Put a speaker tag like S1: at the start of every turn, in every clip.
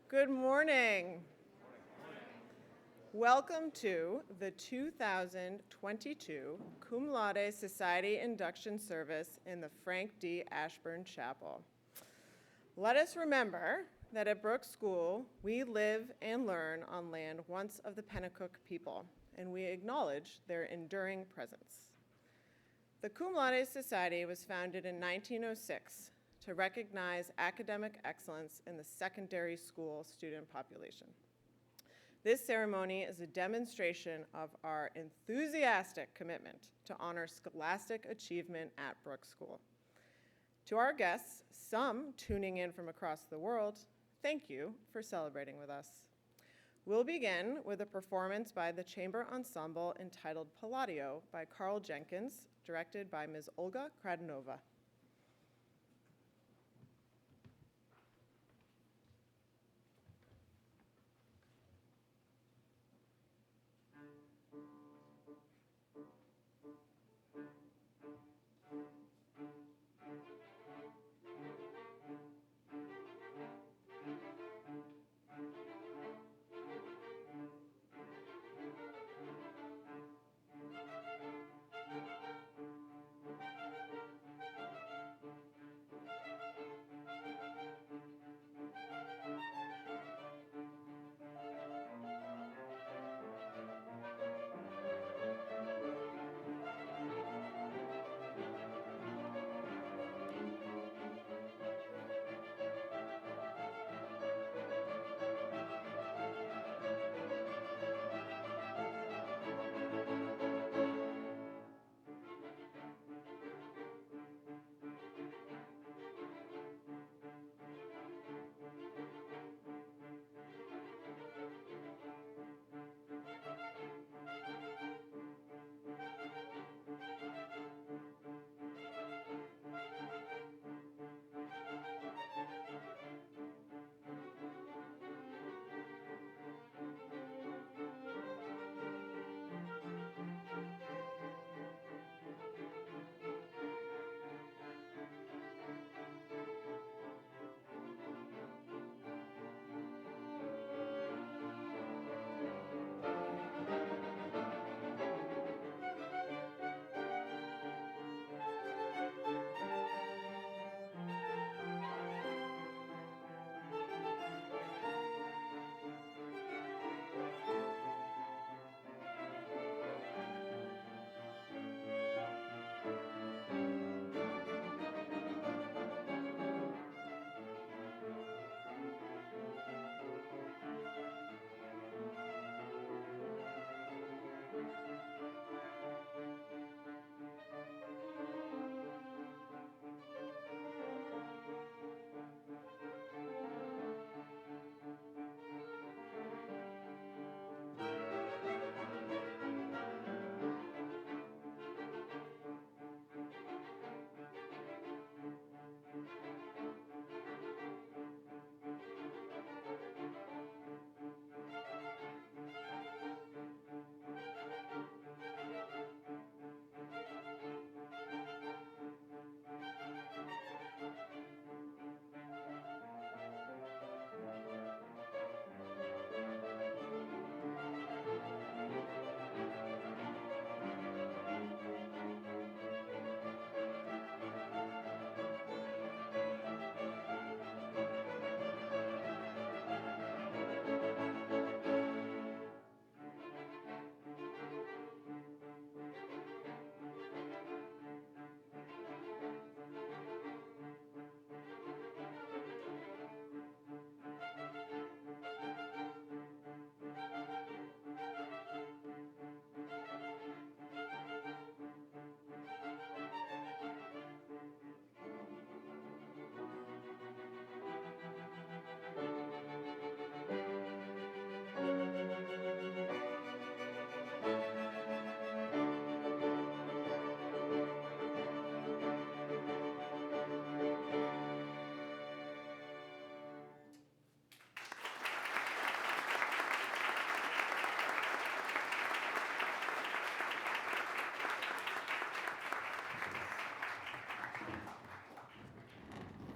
S1: Good morning. Welcome to the 2022 Cum Laude Society Induction Service in the Frank D. Ashburn Chapel. Let us remember that at Brooks School, we live and learn on land once of the Pennacook people, and we acknowledge their enduring presence. The Cum Laude Society was founded in 1906 to recognize academic excellence in the secondary school student population. This ceremony is a demonstration of our enthusiastic commitment to honor scholastic achievement at Brooks School. To our guests, some tuning in from across the world, thank you for celebrating with us. We'll begin with a performance by the Chamber Ensemble entitled Palladio by Carl Jenkins, directed by Ms. Olga Kradanova.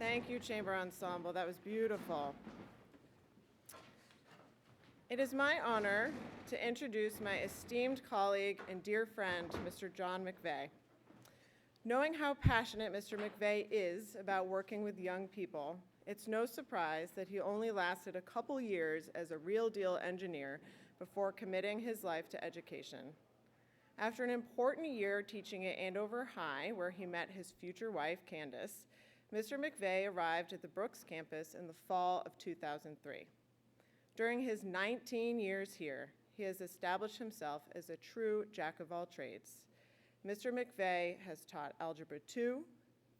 S1: Thank you, Chamber Ensemble. That was beautiful. It is my honor to introduce my esteemed colleague and dear friend, Mr. John McVeigh. Knowing how passionate Mr. McVeigh is about working with young people, it's no surprise that he only lasted a couple years as a real deal engineer before committing his life to education. After an important year teaching at Andover High, where he met his future wife, Candace, Mr. McVeigh arrived at the Brooks campus in the fall of 2003. During his 19 years here, he has established himself as a true jack of all trades. Mr. McVeigh has taught Algebra 2,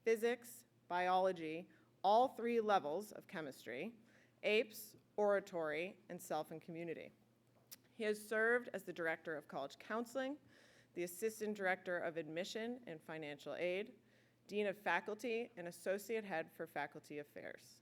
S1: Physics, Biology, all 3 levels of chemistry, APES, Oratory, and Self and Community. He has served as the Director of College Counseling, the Assistant Director of Admission and Financial Aid, Dean of Faculty, and Associate Head for Faculty Affairs.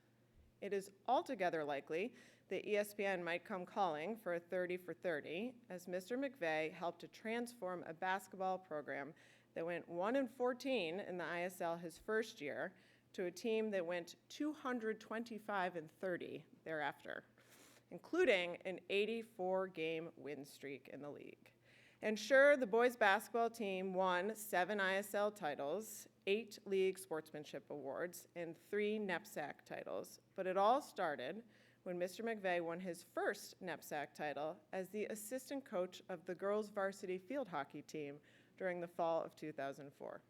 S1: It is altogether likely that ESPN might come calling for a 30 for 30, as Mr. McVeigh helped to transform a basketball program that went 1-14 in the ISL his first year to a team that went 225-30 thereafter, including an 84-game win streak in the league. And sure, the boys basketball team won 7 ISL titles, 8 league sportsmanship awards, and 3 NEPSAC titles, but it all started when Mr. McVeigh won his first NEPSAC title as the assistant coach of the girls varsity field hockey team during the fall of 2004.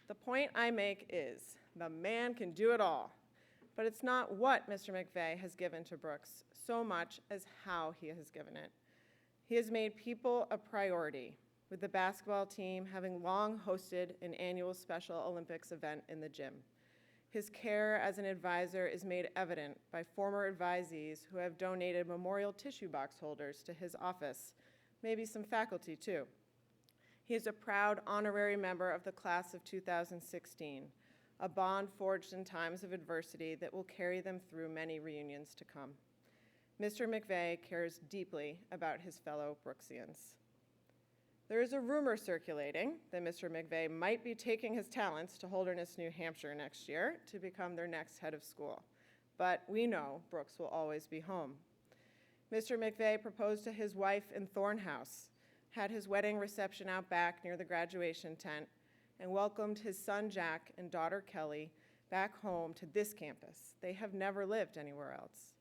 S1: The point I make is, the man can do it all, but it's not what Mr. McVeigh has given to Brooks so much as how he has given it. He has made people a priority, with the basketball team having long hosted an annual Special Olympics event in the gym. His care as an advisor is made evident by former advisees who have donated memorial tissue box holders to his office, maybe some faculty too. He is a proud honorary member of the class of 2016, a bond forged in times of adversity that will carry them through many reunions to come. Mr. McVeigh cares deeply about his fellow Brooksians. There is a rumor circulating that Mr. McVeigh might be taking his talents to Holderness, New Hampshire next year to become their next head of school. But we know Brooks will always be home. Mr. McVeigh proposed to his wife in Thornhouse, had his wedding reception out back near the graduation tent, and welcomed his son Jack and daughter Kelly back home to this campus. They have never lived anywhere else.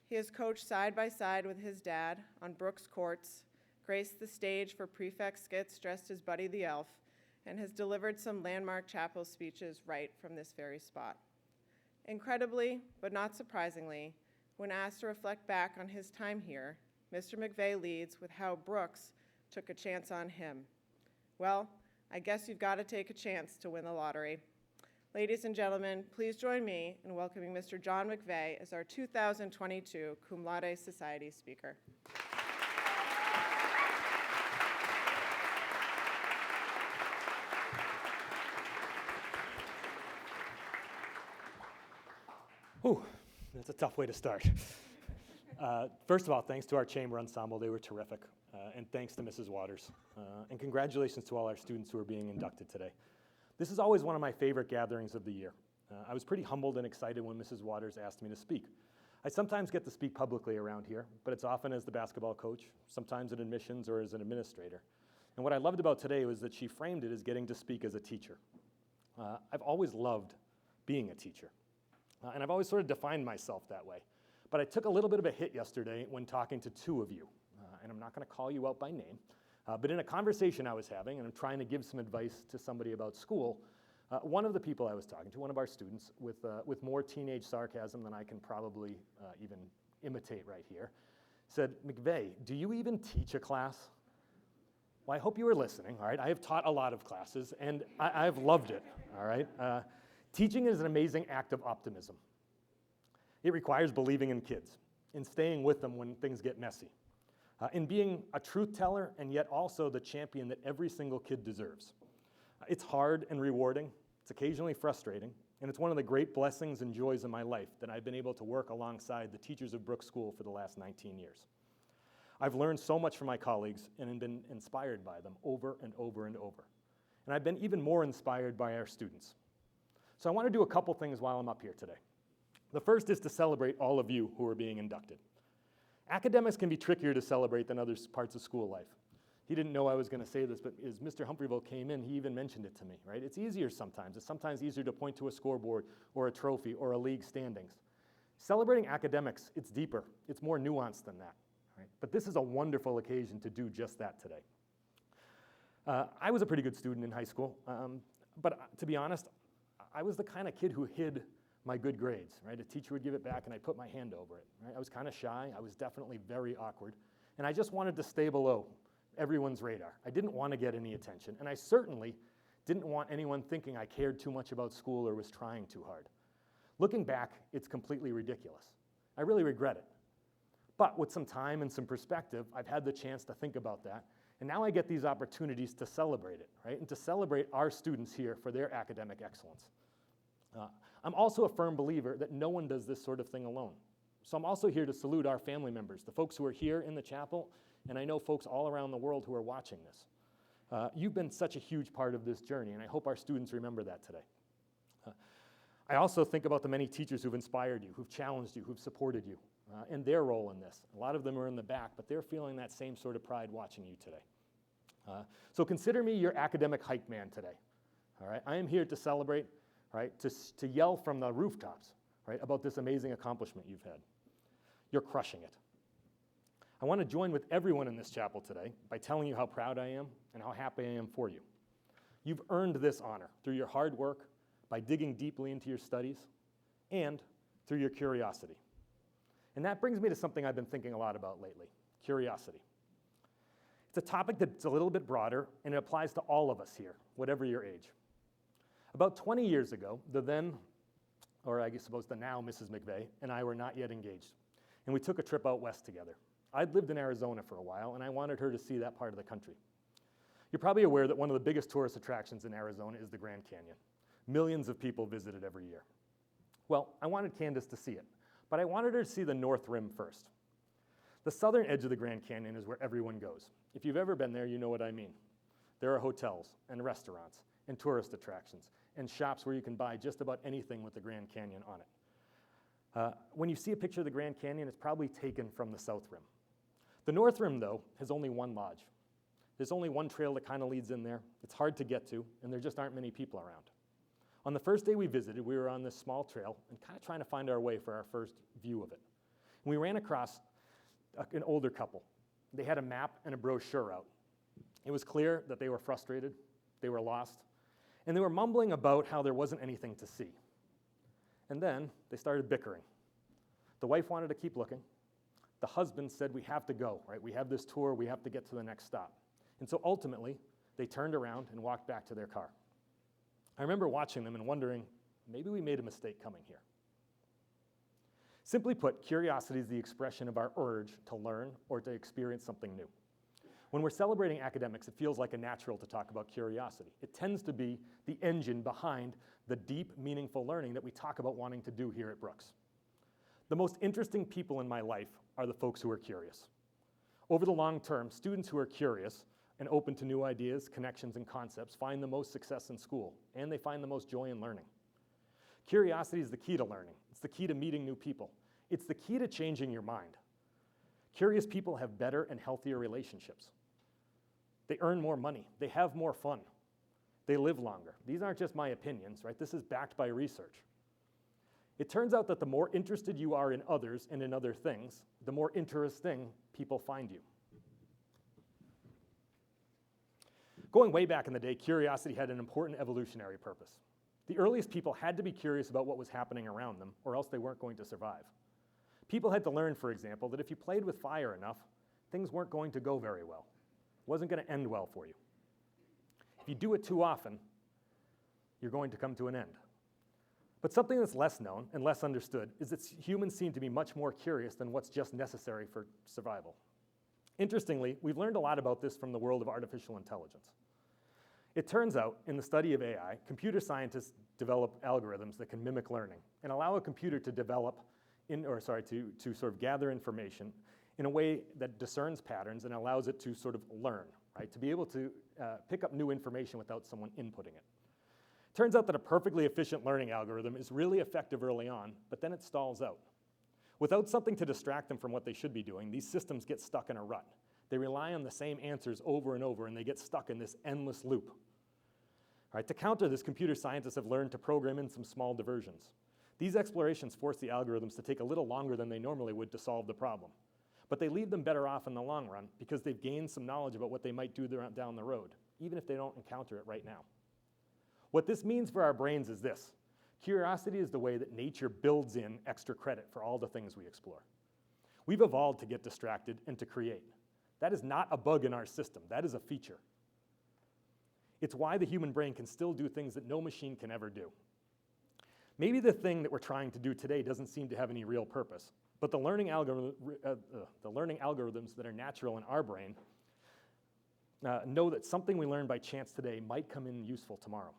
S1: He has coached side by side with his dad on Brooks courts, graced the stage for prefect skits dressed as Buddy the Elf, and has delivered some landmark chapel speeches right from this very spot. Incredibly, but not surprisingly, when asked to reflect back on his time here, Mr. McVeigh leads with how Brooks took a chance on him. Well, I guess you've got to take a chance to win the lottery. Ladies and gentlemen, please join me in welcoming Mr. John McVeigh as our 2022 Cum Laude Society Speaker.
S2: Ooh, that's a tough way to start. First of all, thanks to our chamber ensemble, they were terrific. And thanks to Mrs. Waters. And congratulations to all our students who are being inducted today. This is always one of my favorite gatherings of the year. I was pretty humbled and excited when Mrs. Waters asked me to speak. I sometimes get to speak publicly around here, but it's often as the basketball coach, sometimes in admissions or as an administrator. And what I loved about today was that she framed it as getting to speak as a teacher. I've always loved being a teacher. And I've always sort of defined myself that way. But I took a little bit of a hit yesterday when talking to 2 of you. And I'm not going to call you out by name. But in a conversation I was having, and I'm trying to give some advice to somebody about school, one of the people I was talking to, one of our students, with more teenage sarcasm than I can probably even imitate right here, said, "McVeigh, do you even teach a class?" Well, I hope you were listening, all right? I have taught a lot of classes, and I've loved it, all right? Teaching is an amazing act of optimism. It requires believing in kids, in staying with them when things get messy, in being a truth teller and yet also the champion that every single kid deserves. It's hard and rewarding, it's occasionally frustrating, and it's one of the great blessings and joys of my life that I've been able to work alongside the teachers of Brooks School for the last 19 years. I've learned so much from my colleagues and been inspired by them over and over and over. And I've been even more inspired by our students. So I want to do a couple things while I'm up here today. The first is to celebrate all of you who are being inducted. Academics can be trickier to celebrate than other parts of school life. He didn't know I was going to say this, but as Mr. Humphreyville came in, he even mentioned it to me, right? It's easier sometimes. It's sometimes easier to point to a scoreboard or a trophy or a league standings. Celebrating academics, it's deeper. It's more nuanced than that, right? But this is a wonderful occasion to do just that today. I was a pretty good student in high school, but to be honest, I was the kind of kid who hid my good grades, right? A teacher would give it back and I'd put my hand over it, right? I was kind of shy. I was definitely very awkward. And I just wanted to stay below everyone's radar. I didn't want to get any attention. And I certainly didn't want anyone thinking I cared too much about school or was trying too hard. Looking back, it's completely ridiculous. I really regret it. But with some time and some perspective, I've had the chance to think about that. And now I get these opportunities to celebrate it, right? And to celebrate our students here for their academic excellence. I'm also a firm believer that no one does this sort of thing alone. So I'm also here to salute our family members, the folks who are here in the chapel, and I know folks all around the world who are watching this. You've been such a huge part of this journey, and I hope our students remember that today. I also think about the many teachers who've inspired you, who've challenged you, who've supported you, and their role in this. A lot of them are in the back, but they're feeling that same sort of pride watching you today. So consider me your academic hype man today. All right, I am here to celebrate, right, to yell from the rooftops, right, about this amazing accomplishment you've had. You're crushing it. I want to join with everyone in this chapel today by telling you how proud I am and how happy I am for you. You've earned this honor through your hard work, by digging deeply into your studies, and through your curiosity. And that brings me to something I've been thinking a lot about lately, curiosity. It's a topic that's a little bit broader, and it applies to all of us here, whatever your age. About 20 years ago, the then, or I suppose the now Mrs. McVeigh, and I were not yet engaged, and we took a trip out west together. I'd lived in Arizona for a while, and I wanted her to see that part of the country. You're probably aware that one of the biggest tourist attractions in Arizona is the Grand Canyon. Millions of people visit it every year. Well, I wanted Candace to see it, but I wanted her to see the North Rim first. The southern edge of the Grand Canyon is where everyone goes. If you've ever been there, you know what I mean. There are hotels and restaurants and tourist attractions and shops where you can buy just about anything with the Grand Canyon on it. When you see a picture of the Grand Canyon, it's probably taken from the South Rim. The North Rim, though, has only one lodge. There's only one trail that kind of leads in there. It's hard to get to, and there just aren't many people around. On the first day we visited, we were on this small trail and kind of trying to find our way for our first view of it. And we ran across an older couple. They had a map and a brochure out. It was clear that they were frustrated, they were lost, and they were mumbling about how there wasn't anything to see. And then they started bickering. The wife wanted to keep looking. The husband said, we have to go, right? We have this tour, we have to get to the next stop. And so ultimately, they turned around and walked back to their car. I remember watching them and wondering, maybe we made a mistake coming here. Simply put, curiosity is the expression of our urge to learn or to experience something new. When we're celebrating academics, it feels like a natural to talk about curiosity. It tends to be the engine behind the deep, meaningful learning that we talk about wanting to do here at Brooks. The most interesting people in my life are the folks who are curious. Over the long term, students who are curious and open to new ideas, connections, and concepts find the most success in school, and they find the most joy in learning. Curiosity is the key to learning. It's the key to meeting new people. It's the key to changing your mind. Curious people have better and healthier relationships. They earn more money. They have more fun. They live longer. These aren't just my opinions, right? This is backed by research. It turns out that the more interested you are in others and in other things, the more interesting people find you. Going way back in the day, curiosity had an important evolutionary purpose. The earliest people had to be curious about what was happening around them, or else they weren't going to survive. People had to learn, for example, that if you played with fire enough, things weren't going to go very well. It wasn't going to end well for you. If you do it too often, you're going to come to an end. But something that's less known and less understood is that humans seem to be much more curious than what's just necessary for survival. Interestingly, we've learned a lot about this from the world of artificial intelligence. It turns out, in the study of AI, computer scientists develop algorithms that can mimic learning and allow a computer to develop, to sort of gather information in a way that discerns patterns and allows it to sort of learn, right? To be able to pick up new information without someone inputting it. Turns out that a perfectly efficient learning algorithm is really effective early on, but then it stalls out. Without something to distract them from what they should be doing, these systems get stuck in a rut. They rely on the same answers over and over, and they get stuck in this endless loop. All right, to counter this, computer scientists have learned to program in some small diversions. These explorations force the algorithms to take a little longer than they normally would to solve the problem. But they leave them better off in the long run because they've gained some knowledge about what they might do down the road, even if they don't encounter it right now. What this means for our brains is this. Curiosity is the way that nature builds in extra credit for all the things we explore. We've evolved to get distracted and to create. That is not a bug in our system. That is a feature. It's why the human brain can still do things that no machine can ever do. Maybe the thing that we're trying to do today doesn't seem to have any real purpose, but the learning algorithms that are natural in our brain know that something we learn by chance today might come in useful tomorrow.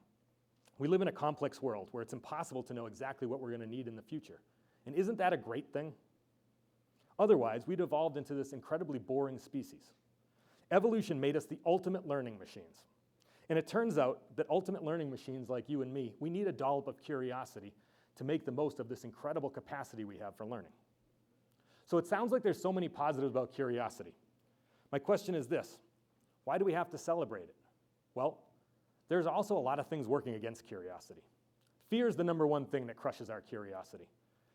S2: We live in a complex world where it's impossible to know exactly what we're going to need in the future. And isn't that a great thing? Otherwise, we'd evolved into this incredibly boring species. Evolution made us the ultimate learning machines. And it turns out that ultimate learning machines like you and me, we need a dollop of curiosity to make the most of this incredible capacity we have for learning. So it sounds like there's so many positives about curiosity. My question is this: why do we have to celebrate it? Well, there's also a lot of things working against curiosity. Fear is the number one thing that crushes our curiosity.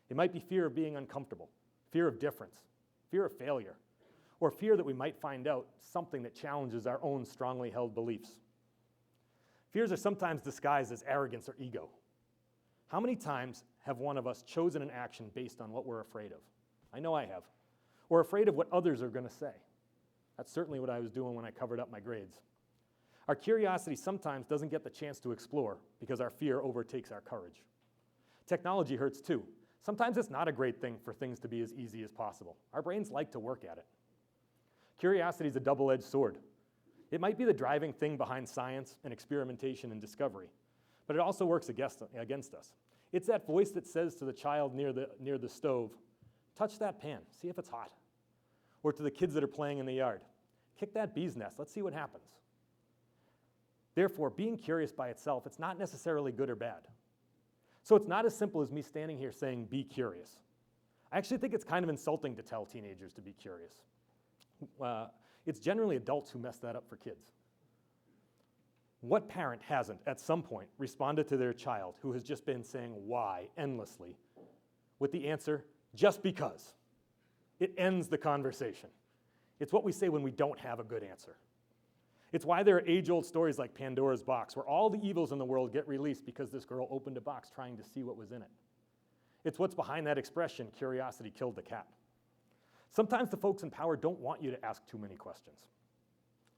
S2: It might be fear of being uncomfortable, fear of difference, fear of failure, or fear that we might find out something that challenges our own strongly held beliefs. Fears are sometimes disguised as arrogance or ego. How many times have one of us chosen an action based on what we're afraid of? I know I have. Or afraid of what others are going to say. That's certainly what I was doing when I covered up my grades. Our curiosity sometimes doesn't get the chance to explore because our fear overtakes our courage. Technology hurts too. Sometimes it's not a great thing for things to be as easy as possible. Our brains like to work at it. Curiosity is a double-edged sword. It might be the driving thing behind science and experimentation and discovery, but it also works against us. It's that voice that says to the child near the stove, touch that pan, see if it's hot. Or to the kids that are playing in the yard, kick that bee's nest, let's see what happens. Therefore, being curious by itself, it's not necessarily good or bad. So it's not as simple as me standing here saying, be curious. I actually think it's kind of insulting to tell teenagers to be curious. It's generally adults who mess that up for kids. What parent hasn't, at some point, responded to their child who has just been saying why endlessly with the answer, just because? It ends the conversation. It's what we say when we don't have a good answer. It's why there are age-old stories like Pandora's box, where all the evils in the world get released because this girl opened a box trying to see what was in it. It's what's behind that expression, curiosity killed the cat. Sometimes the folks in power don't want you to ask too many questions.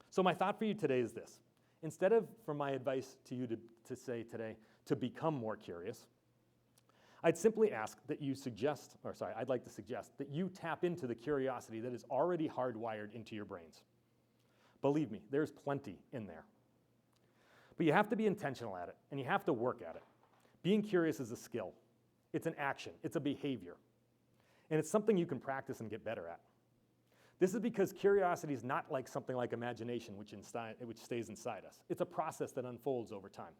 S2: So my thought for you today is this. Instead of, from my advice to you to say today, to become more curious, I'd simply ask that you I'd like to suggest that you tap into the curiosity that is already hardwired into your brains. Believe me, there's plenty in there. But you have to be intentional at it, and you have to work at it. Being curious is a skill. It's an action. It's a behavior. And it's something you can practice and get better at. This is because curiosity is not like something like imagination, which stays inside us. It's a process that unfolds over time.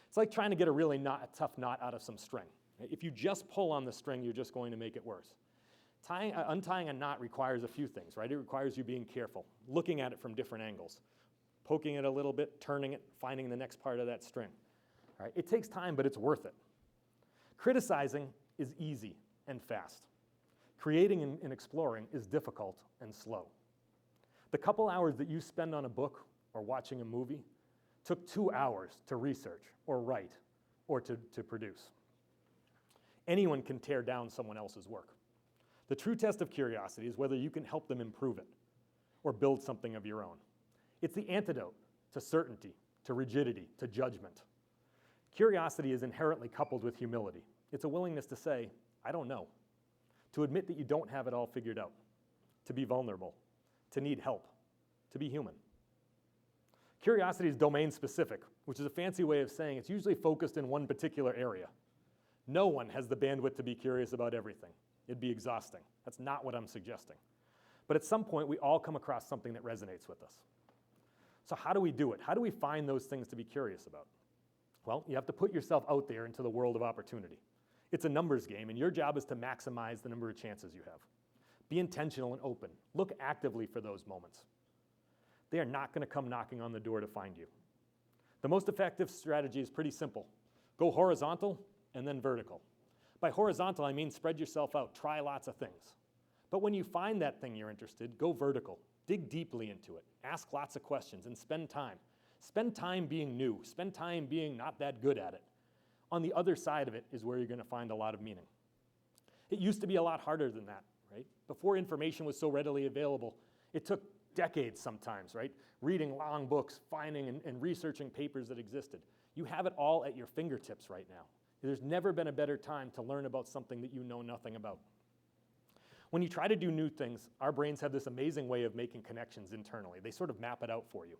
S2: It's like trying to get a tough knot out of some string. If you just pull on the string, you're just going to make it worse. Untying a knot requires a few things, right? It requires you being careful, looking at it from different angles, poking it a little bit, turning it, finding the next part of that string. All right? It takes time, but it's worth it. Criticizing is easy and fast. Creating and exploring is difficult and slow. The couple hours that you spend on a book or watching a movie took 2 hours to research or write or to produce. Anyone can tear down someone else's work. The true test of curiosity is whether you can help them improve it or build something of your own. It's the antidote to certainty, to rigidity, to judgment. Curiosity is inherently coupled with humility. It's a willingness to say, I don't know, to admit that you don't have it all figured out, to be vulnerable, to need help, to be human. Curiosity is domain specific, which is a fancy way of saying it's usually focused in one particular area. No one has the bandwidth to be curious about everything. It'd be exhausting. That's not what I'm suggesting. But at some point, we all come across something that resonates with us. So how do we do it? How do we find those things to be curious about? Well, you have to put yourself out there into the world of opportunity. It's a numbers game, and your job is to maximize the number of chances you have. Be intentional and open. Look actively for those moments. They are not going to come knocking on the door to find you. The most effective strategy is pretty simple. Go horizontal and then vertical. By horizontal, I mean spread yourself out. Try lots of things. But when you find that thing you're interested, go vertical. Dig deeply into it. Ask lots of questions and spend time. Spend time being new. Spend time being not that good at it. On the other side of it is where you're going to find a lot of meaning. It used to be a lot harder than that, right? Before information was so readily available, it took decades sometimes, right? Reading long books, finding and researching papers that existed. You have it all at your fingertips right now. There's never been a better time to learn about something that you know nothing about. When you try to do new things, our brains have this amazing way of making connections internally. They sort of map it out for you.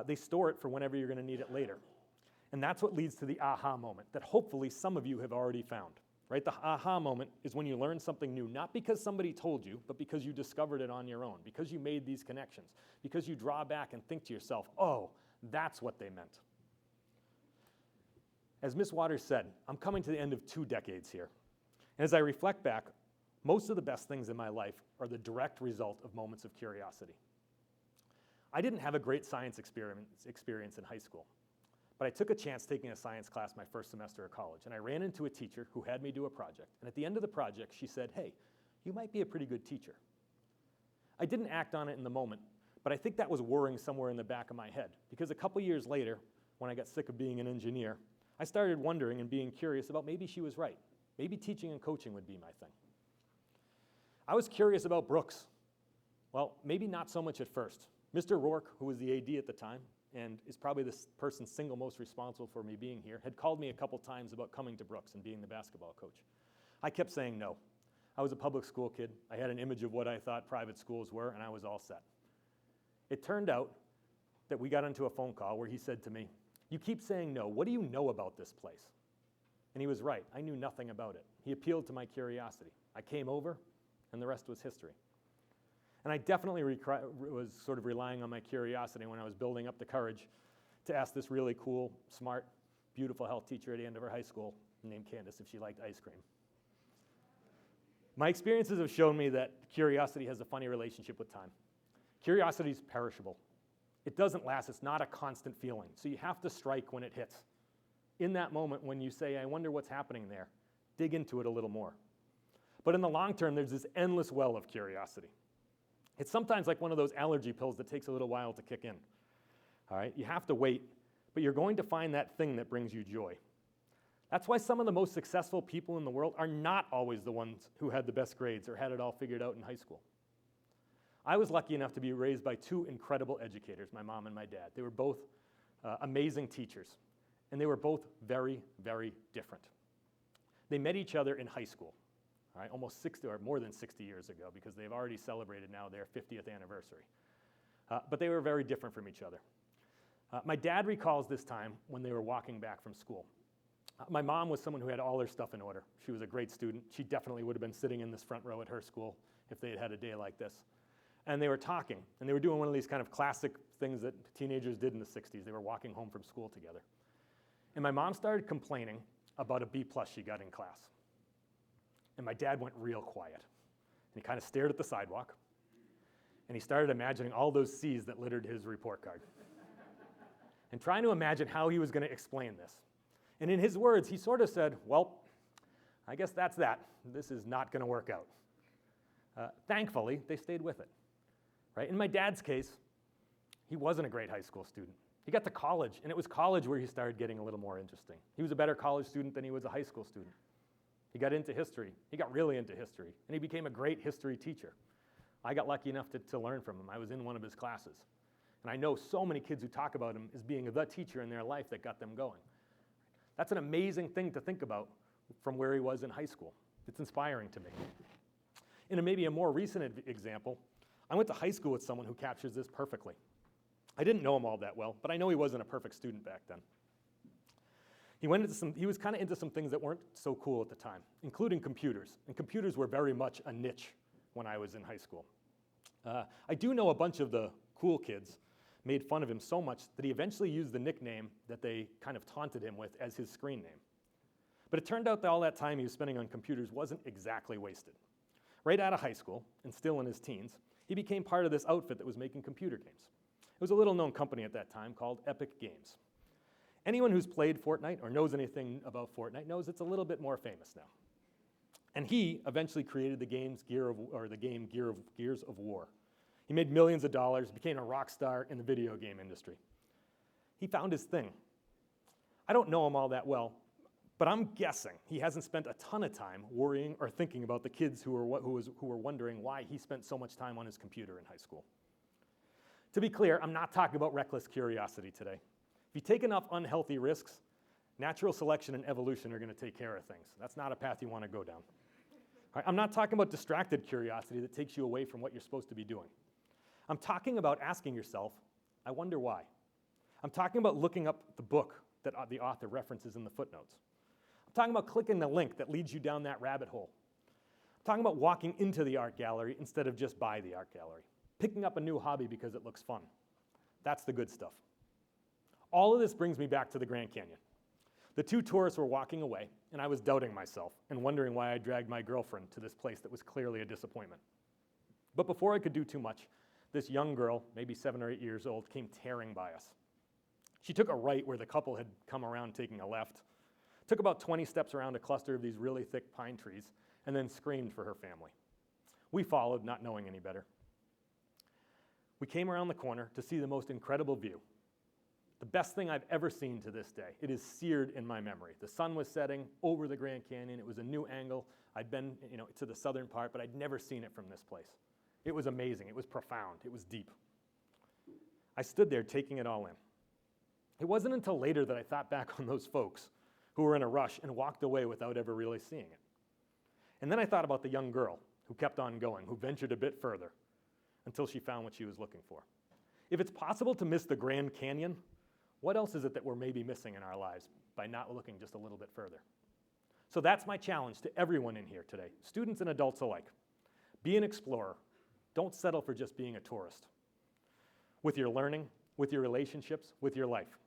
S2: They store it for whenever you're going to need it later. And that's what leads to the aha moment that hopefully some of you have already found, right? The aha moment is when you learn something new, not because somebody told you, but because you discovered it on your own, because you made these connections, because you draw back and think to yourself, oh, that's what they meant. As Ms. Waters said, I'm coming to the end of 2 decades here. And as I reflect back, most of the best things in my life are the direct result of moments of curiosity. I didn't have a great science experience in high school. But I took a chance taking a science class my first semester of college, and I ran into a teacher who had me do a project. And at the end of the project, she said, hey, you might be a pretty good teacher. I didn't act on it in the moment, but I think that was whirring somewhere in the back of my head, because a couple years later, when I got sick of being an engineer, I started wondering and being curious about maybe she was right. Maybe teaching and coaching would be my thing. I was curious about Brooks. Well, maybe not so much at first. Mr. Rourke, who was the AD at the time, and is probably the person single most responsible for me being here, had called me a couple times about coming to Brooks and being the basketball coach. I kept saying no. I was a public school kid. I had an image of what I thought private schools were, and I was all set. It turned out that we got into a phone call where he said to me, you keep saying no. What do you know about this place? And he was right. I knew nothing about it. He appealed to my curiosity. I came over, and the rest was history. And I definitely was sort of relying on my curiosity when I was building up the courage to ask this really cool, smart, beautiful health teacher at the end of her high school, named Candace, if she liked ice cream. My experiences have shown me that curiosity has a funny relationship with time. Curiosity is perishable. It doesn't last. It's not a constant feeling. So you have to strike when it hits. In that moment when you say, I wonder what's happening there, dig into it a little more. But in the long term, there's this endless well of curiosity. It's sometimes like one of those allergy pills that takes a little while to kick in. All right, you have to wait, but you're going to find that thing that brings you joy. That's why some of the most successful people in the world are not always the ones who had the best grades or had it all figured out in high school. I was lucky enough to be raised by 2 incredible educators, my mom and my dad. They were both amazing teachers, and they were both very, very different. They met each other in high school. All right, almost 60 or more than 60 years ago, because they've already celebrated now their 50th anniversary. But they were very different from each other. My dad recalls this time when they were walking back from school. My mom was someone who had all her stuff in order. She was a great student. She definitely would have been sitting in this front row at her school if they had had a day like this. And they were talking, and they were doing one of these kind of classic things that teenagers did in the 60s. They were walking home from school together. And my mom started complaining about a B+ she got in class. And my dad went real quiet. And he kind of stared at the sidewalk. And he started imagining all those C's that littered his report card. And trying to imagine how he was going to explain this. And in his words, he sort of said, well, I guess that's that. This is not going to work out. Thankfully, they stayed with it. Right? In my dad's case, he wasn't a great high school student. He got to college, and it was college where he started getting a little more interesting. He was a better college student than he was a high school student. He got into history. He got really into history, and he became a great history teacher. I got lucky enough to learn from him. I was in one of his classes. And I know so many kids who talk about him as being the teacher in their life that got them going. That's an amazing thing to think about from where he was in high school. It's inspiring to me. In maybe a more recent example, I went to high school with someone who captures this perfectly. I didn't know him all that well, but I know he wasn't a perfect student back then. He was kind of into some things that weren't so cool at the time, including computers. And computers were very much a niche when I was in high school. I do know a bunch of the cool kids made fun of him so much that he eventually used the nickname that they kind of taunted him with as his screen name. But it turned out that all that time he was spending on computers wasn't exactly wasted. Right out of high school, and still in his teens, he became part of this outfit that was making computer games. It was a little-known company at that time called Epic Games. Anyone who's played Fortnite or knows anything about Fortnite knows it's a little bit more famous now. And he eventually created the game Gears of War. He made millions of dollars, became a rock star in the video game industry. He found his thing. I don't know him all that well, but I'm guessing he hasn't spent a ton of time worrying or thinking about the kids who were wondering why he spent so much time on his computer in high school. To be clear, I'm not talking about reckless curiosity today. If you take enough unhealthy risks, natural selection and evolution are going to take care of things. That's not a path you want to go down. All right, I'm not talking about distracted curiosity that takes you away from what you're supposed to be doing. I'm talking about asking yourself, I wonder why. I'm talking about looking up the book that the author references in the footnotes. I'm talking about clicking the link that leads you down that rabbit hole. I'm talking about walking into the art gallery instead of just by the art gallery. Picking up a new hobby because it looks fun. That's the good stuff. All of this brings me back to the Grand Canyon. The two tourists were walking away, and I was doubting myself and wondering why I dragged my girlfriend to this place that was clearly a disappointment. But before I could do too much, this young girl, maybe 7 or 8 years old, came tearing by us. She took a right where the couple had come around taking a left, took about 20 steps around a cluster of these really thick pine trees, and then screamed for her family. We followed, not knowing any better. We came around the corner to see the most incredible view. The best thing I've ever seen to this day. It is seared in my memory. The sun was setting over the Grand Canyon. It was a new angle. I'd been, to the southern part, but I'd never seen it from this place. It was amazing. It was profound. It was deep. I stood there taking it all in. It wasn't until later that I thought back on those folks who were in a rush and walked away without ever really seeing it. And then I thought about the young girl who kept on going, who ventured a bit further until she found what she was looking for. If it's possible to miss the Grand Canyon, what else is it that we're maybe missing in our lives by not looking just a little bit further? So that's my challenge to everyone in here today, students and adults alike. Be an explorer. Don't settle for just being a tourist. With your learning, with your relationships, with your life.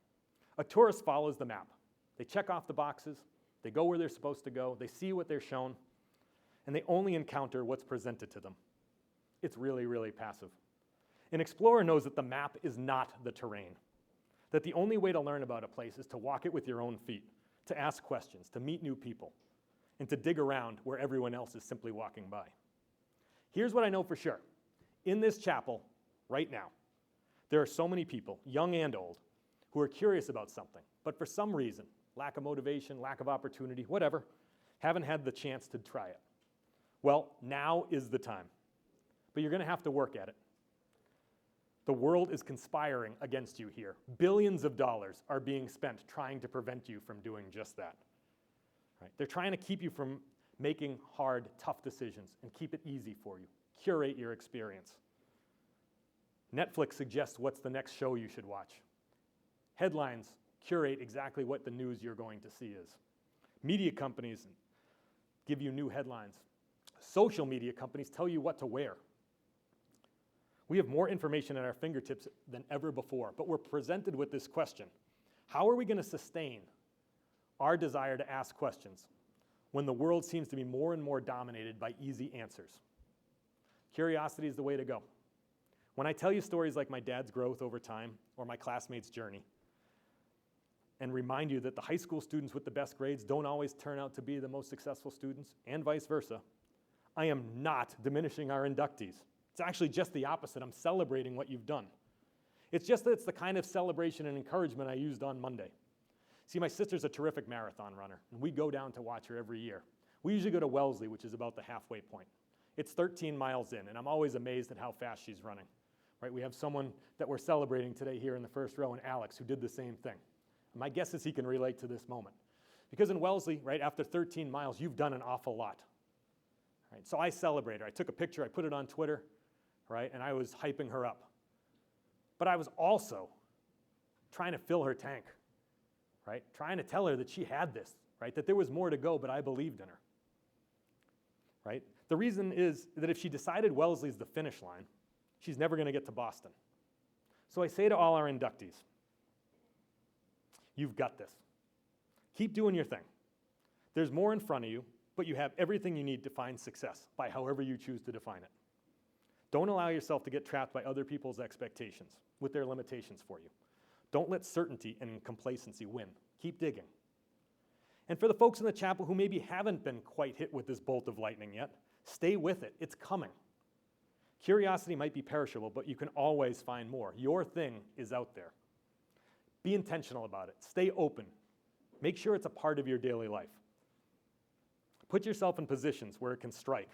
S2: A tourist follows the map. They check off the boxes, they go where they're supposed to go, they see what they're shown, and they only encounter what's presented to them. It's really, really passive. An explorer knows that the map is not the terrain, that the only way to learn about a place is to walk it with your own feet, to ask questions, to meet new people, and to dig around where everyone else is simply walking by. Here's what I know for sure. In this chapel, right now, there are so many people, young and old, who are curious about something, but for some reason, lack of motivation, lack of opportunity, whatever, haven't had the chance to try it. Well, now is the time. But you're going to have to work at it. The world is conspiring against you here. Billions of dollars are being spent trying to prevent you from doing just that. Right? They're trying to keep you from making hard, tough decisions and keep it easy for you. Curate your experience. Netflix suggests what's the next show you should watch. Headlines curate exactly what the news you're going to see is. Media companies give you new headlines. Social media companies tell you what to wear. We have more information at our fingertips than ever before, but we're presented with this question. How are we going to sustain our desire to ask questions when the world seems to be more and more dominated by easy answers? Curiosity is the way to go. When I tell you stories like my dad's growth over time or my classmates' journey, and remind you that the high school students with the best grades don't always turn out to be the most successful students, and vice versa, I am not diminishing our inductees. It's actually just the opposite. I'm celebrating what you've done. It's just that it's the kind of celebration and encouragement I used on Monday. See, my sister's a terrific marathon runner, and we go down to watch her every year. We usually go to Wellesley, which is about the halfway point. It's 13 miles in, and I'm always amazed at how fast she's running. Right? We have someone that we're celebrating today here in the first row, and Alex, who did the same thing. And my guess is he can relate to this moment. Because in Wellesley, right, after 13 miles, you've done an awful lot. Right? So I celebrate her. I took a picture, I put it on Twitter, right, and I was hyping her up. But I was also trying to fill her tank, right, trying to tell her that she had this, right, that there was more to go, but I believed in her. Right? The reason is that if she decided Wellesley's the finish line, she's never going to get to Boston. So I say to all our inductees, you've got this. Keep doing your thing. There's more in front of you, but you have everything you need to find success by however you choose to define it. Don't allow yourself to get trapped by other people's expectations with their limitations for you. Don't let certainty and complacency win. Keep digging. And for the folks in the chapel who maybe haven't been quite hit with this bolt of lightning yet, stay with it. It's coming. Curiosity might be perishable, but you can always find more. Your thing is out there. Be intentional about it. Stay open. Make sure it's a part of your daily life. Put yourself in positions where it can strike.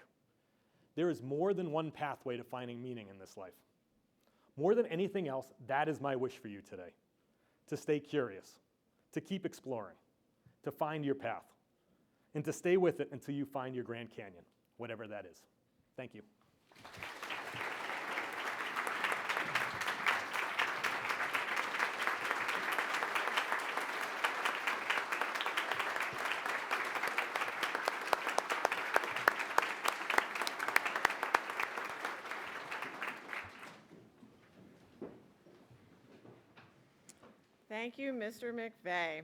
S2: There is more than one pathway to finding meaning in this life. More than anything else, that is my wish for you today. To stay curious, to keep exploring, to find your path, and to stay with it until you find your Grand Canyon, whatever that is. Thank you.
S1: Thank you, Mr. McVeigh.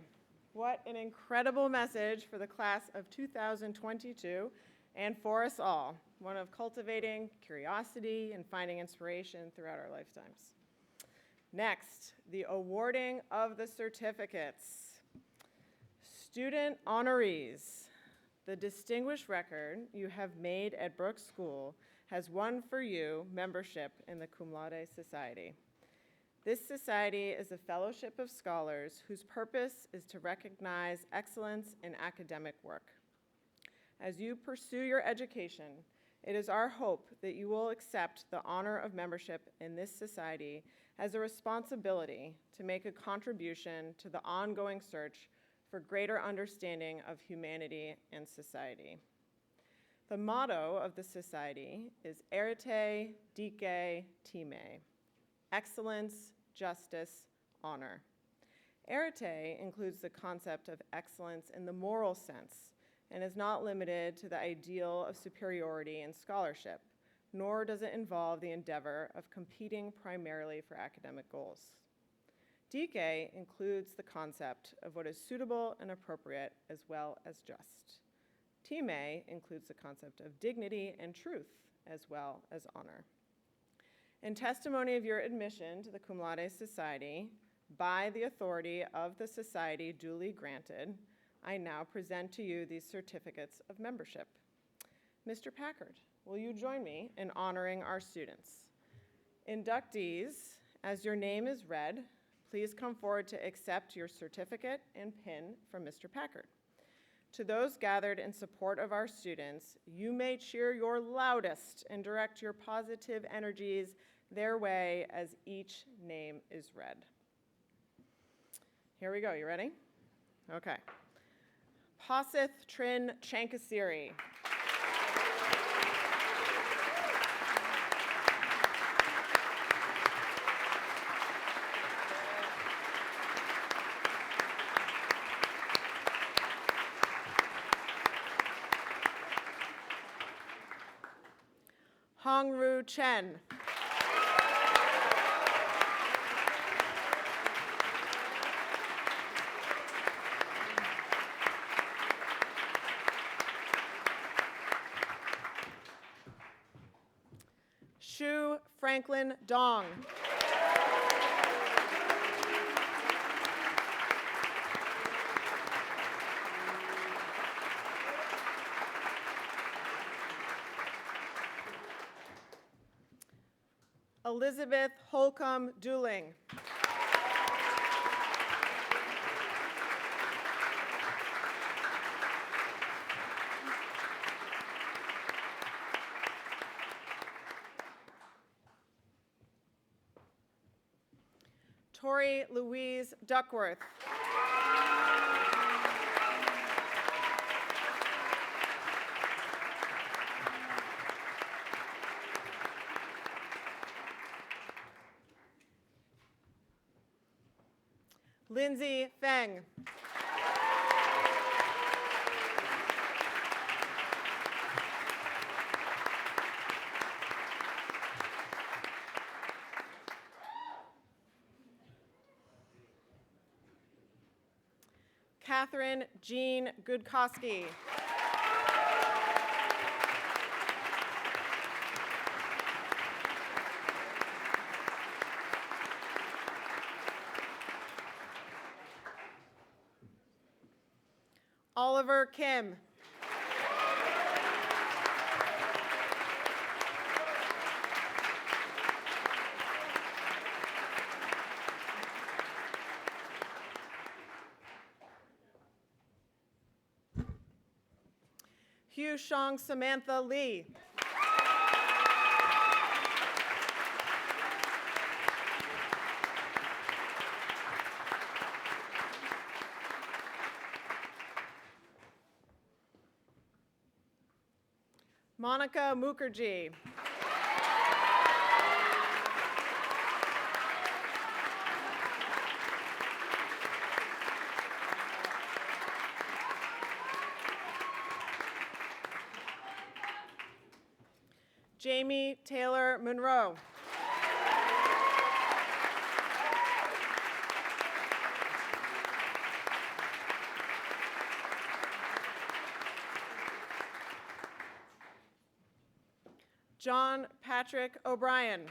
S1: What an incredible message for the class of 2022 and for us all, one of cultivating curiosity and finding inspiration throughout our lifetimes. Next, the awarding of the certificates. Student honorees, the distinguished record you have made at Brooks School has won for you membership in the Cum Laude Society. This society is a fellowship of scholars whose purpose is to recognize excellence in academic work. As you pursue your education, it is our hope that you will accept the honor of membership in this society as a responsibility to make a contribution to the ongoing search for greater understanding of humanity and society. The motto of the society is Arete, Dike, Time. Excellence, justice, honor. Arete includes the concept of excellence in the moral sense and is not limited to the ideal of superiority in scholarship, nor does it involve the endeavor of competing primarily for academic goals. Dike includes the concept of what is suitable and appropriate as well as just. Time includes the concept of dignity and truth as well as honor. In testimony of your admission to the Cum Laude Society, by the authority of the society duly granted, I now present to you these certificates of membership. Mr. Packard, will you join me in honoring our students? Inductees, as your name is read, please come forward to accept your certificate and pin from Mr. Packard. To those gathered in support of our students, you may cheer your loudest and direct your positive energies their way as each name is read. Here we go, you ready? Okay. Pasith Trin Chankasiri. Hongru Chen. Shu Franklin Dong. Elizabeth Holcomb Dooling. Tori Louise Duckworth. Lindsay Feng. Catherine Jean Gudkowski. Oliver Kim. Hugh Shong Samantha Lee. Monica Mukherjee. Jamie Taylor Monroe. John Patrick O'Brien.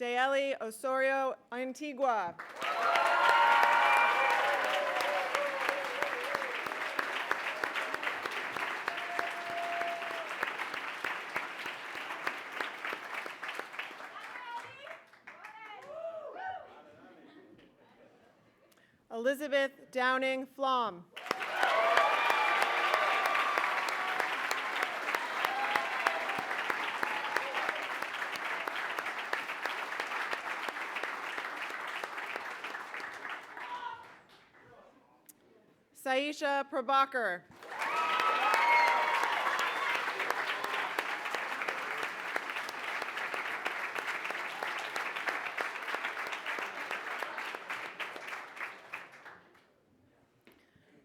S1: Daeli Osorio Antigua. Elizabeth Downing Flom. Saisha Prabhakar.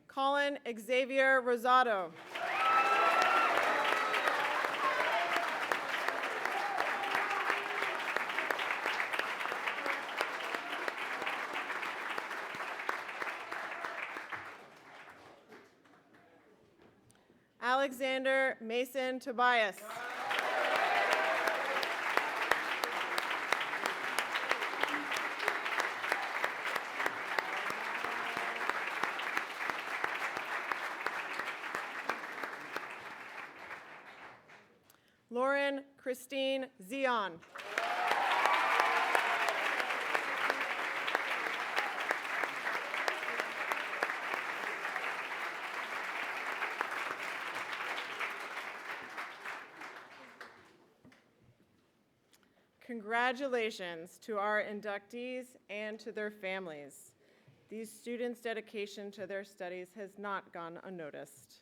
S1: Colin Xavier Rosado. Alexander Mason Tobias. Lauren Christine Zion. Congratulations to our inductees and to their families. These students' dedication to their studies has not gone unnoticed.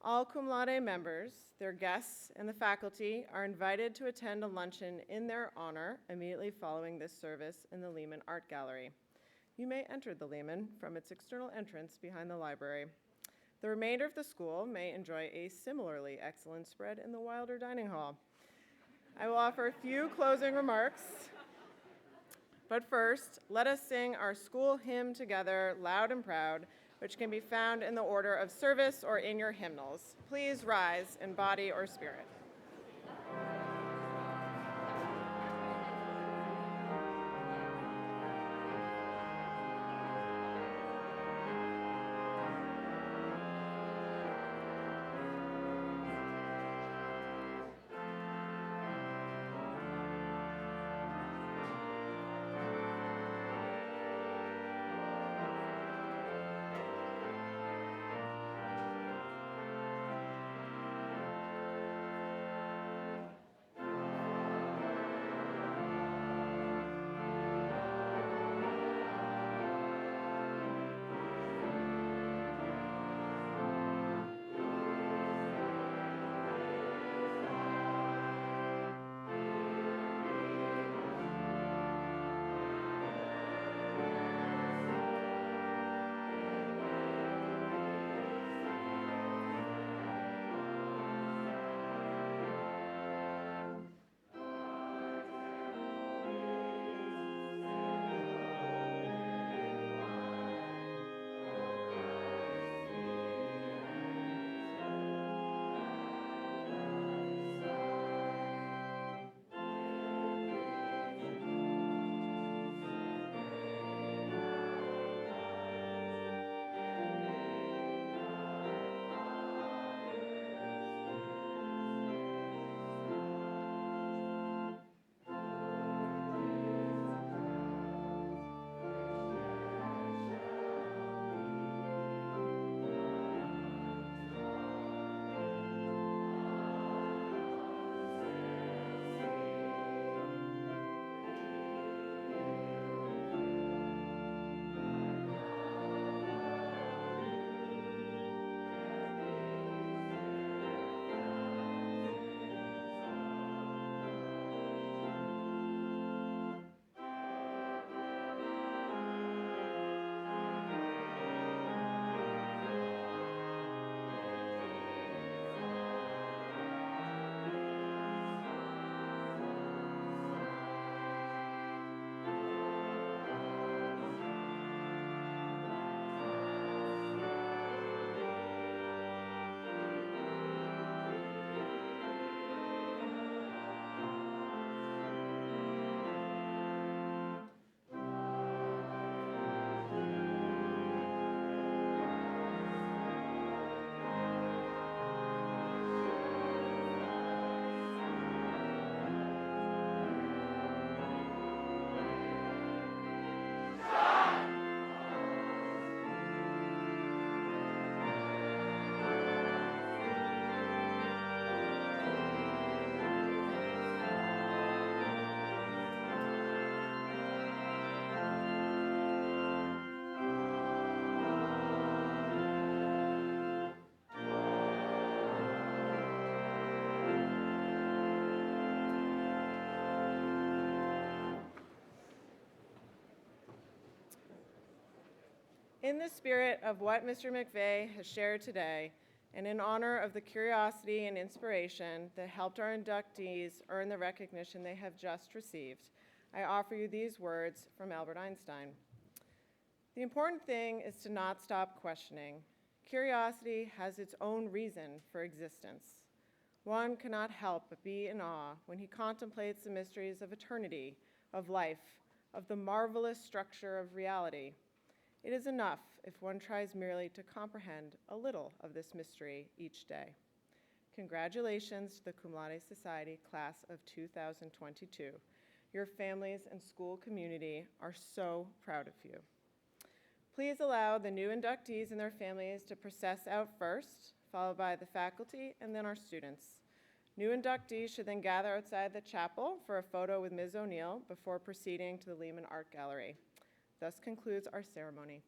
S1: All cum laude members, their guests, and the faculty are invited to attend a luncheon in their honor immediately following this service in the Lehman Art Gallery. You may enter the Lehman from its external entrance behind the library. The remainder of the school may enjoy a similarly excellent spread in the Wilder Dining Hall. I will offer a few closing remarks, but first, let us sing our school hymn together, loud and proud, which can be found in the order of service or in your hymnals. Please rise in body or spirit. In the spirit of what Mr. McVeigh has shared today, and in honor of the curiosity and inspiration that helped our inductees earn the recognition they have just received, I offer you these words from Albert Einstein. The important thing is to not stop questioning. Curiosity has its own reason for existence. One cannot help but be in awe when he contemplates the mysteries of eternity, of life, of the marvelous structure of reality. It is enough if one tries merely to comprehend a little of this mystery each day. Congratulations to the Cum Laude Society Class of 2022. Your families and school community are so proud of you. Please allow the new inductees and their families to process out first, followed by the faculty and then our students. New inductees should then gather outside the chapel for a photo with Ms. O'Neill before proceeding to the Lehman Art Gallery. Thus concludes our ceremony.